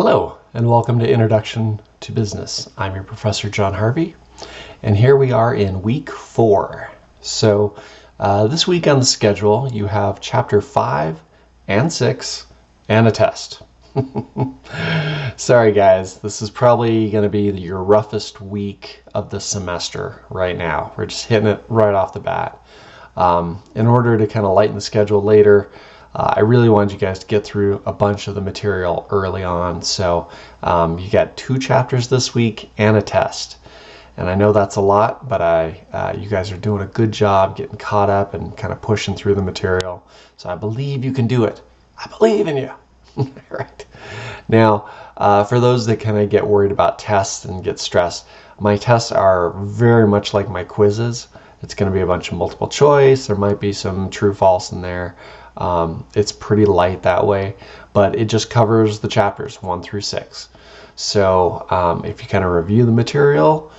Hello, and welcome to Introduction to Business. I'm your Professor John Harvey, and here we are in week 4. So this week on the schedule, you have chapter 5 and 6 and a test. Sorry guys, this is probably going to be your roughest week of the semester right now. We're just hitting it right off the bat. In order to kind of lighten the schedule later, I really wanted you guys to get through a bunch of the material early on. So you got 2 chapters this week and a test. And I know that's a lot, but you guys are doing a good job getting caught up and kind of pushing through the material. So I believe you can do it. I believe in you. Right. Now, for those that kind of get worried about tests and get stressed, my tests are very much like my quizzes. It's going to be a bunch of multiple choice. There might be some true false in there. It's pretty light that way, but it just covers the chapters 1 through 6. So if you kind of review the material,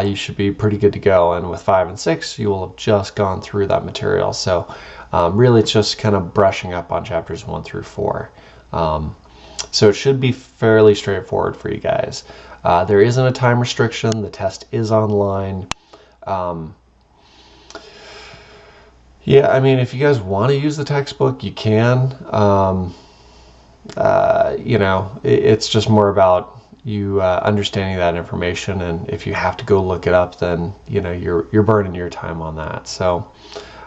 you should be pretty good to go. And with 5 and 6, you will have just gone through that material. So really it's just kind of brushing up on chapters 1 through 4. So it should be fairly straightforward for you guys. There isn't a time restriction. The test is online. Yeah, I mean, if you guys want to use the textbook, you can. You know, it's just more about you understanding that information, and if you have to go look it up, then you know you're burning your time on that. So,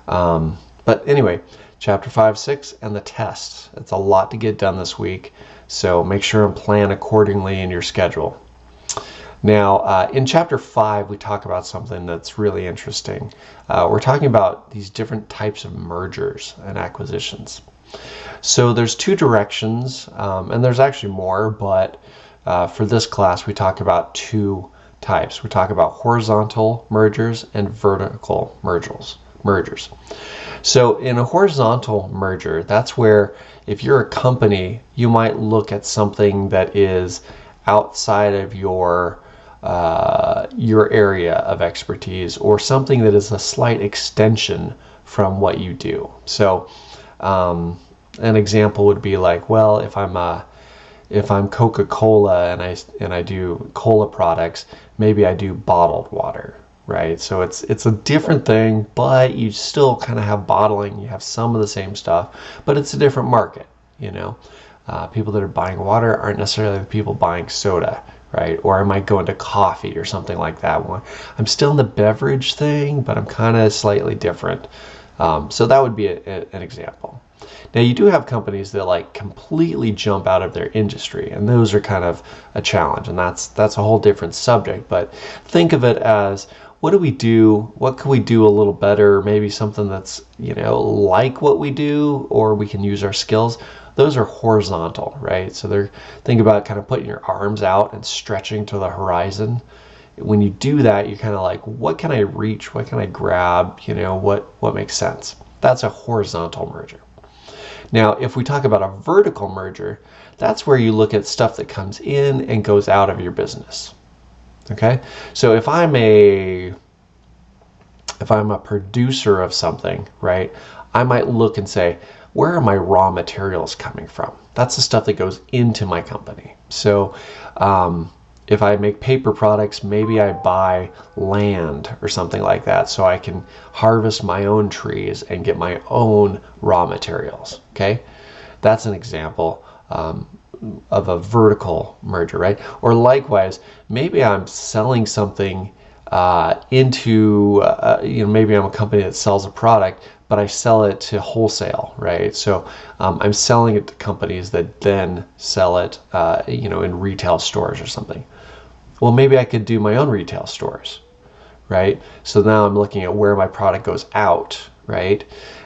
but anyway, chapter 5, 6, and the test. It's a lot to get done this week, so make sure and plan accordingly in your schedule. Now, in chapter 5, we talk about something that's really interesting. We're talking about these different types of mergers and acquisitions. So there's 2 directions, and there's actually more, but for this class, we talk about 2 types. We talk about horizontal mergers and vertical mergers. So in a horizontal merger, that's where if you're a company, you might look at something that is outside of your area of expertise, or something that is a slight extension from what you do. So an example would be like, well, if I'm Coca-Cola and I do cola products, maybe I do bottled water, right? So it's a different thing, but you still kind of have bottling. You have some of the same stuff, but it's a different market. You know, people that are buying water aren't necessarily the people buying soda, right? Or I might go into coffee or something like that one. I'm still in the beverage thing, but I'm kind of slightly different. So that would be an example. Now you do have companies that like completely jump out of their industry, and those are kind of a challenge, and that's a whole different subject. But think of it as, what do we do? What can we do a little better? Maybe something that's, you know, like what we do, or we can use our skills. Those are horizontal, right? So think about kind of putting your arms out and stretching to the horizon. When you do that, you're kind of like, what can I reach? What can I grab? You know, what makes sense? That's a horizontal merger. Now, if we talk about a vertical merger, that's where you look at stuff that comes in and goes out of your business. Okay? So if I'm a producer of something, right, I might look and say, where are my raw materials coming from? That's the stuff that goes into my company. So if I make paper products, maybe I buy land or something like that so I can harvest my own trees and get my own raw materials. Okay, that's an example of a vertical merger, right? Or likewise, maybe I'm selling something into, you know, maybe I'm a company that sells a product, but I sell it to wholesale, right? So I'm selling it to companies that then sell it, you know, in retail stores or something. Well, maybe I could do my own retail stores, right? So now I'm looking at where my product goes out, right?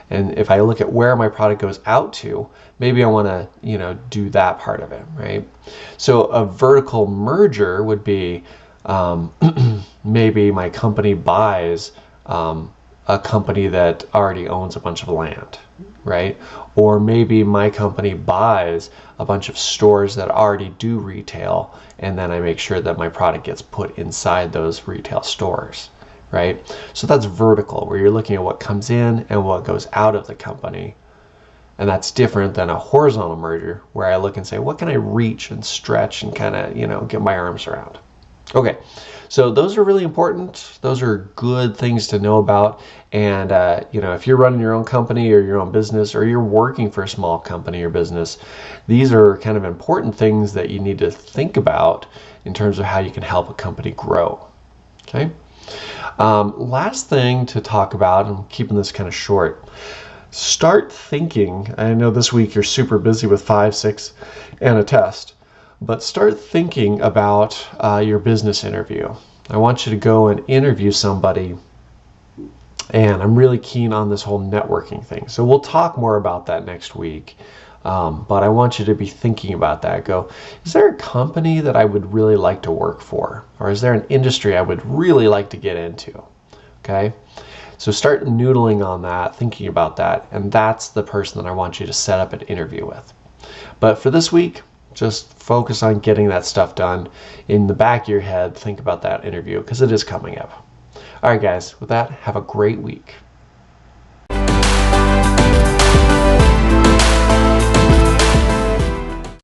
And if I look at where my product goes out to, maybe I want to, you know, do that part of it, right? So a vertical merger would be maybe my company buys a company that already owns a bunch of land, right? Or maybe my company buys a bunch of stores that already do retail, and then I make sure that my product gets put inside those retail stores, right? So that's vertical, where you're looking at what comes in and what goes out of the company. And that's different than a horizontal merger where I look and say, what can I reach and stretch and kind of, get my arms around? Okay, so those are really important. Those are good things to know about. And, if you're running your own company or your own business, or you're working for a small company or business, these are kind of important things that you need to think about in terms of how you can help a company grow. Okay. Last thing to talk about, I'm keeping this kind of short. Start thinking. I know this week you're super busy with 5, 6, and a test, but start thinking about your business interview. I want you to go and interview somebody, and I'm really keen on this whole networking thing. So we'll talk more about that next week. But I want you to be thinking about that. Go, is there a company that I would really like to work for? Or is there an industry I would really like to get into? Okay? So start noodling on that, thinking about that, and that's the person that I want you to set up an interview with. But for this week, just focus on getting that stuff done. In the back of your head, think about that interview because it is coming up. All right, guys, with that, have a great week.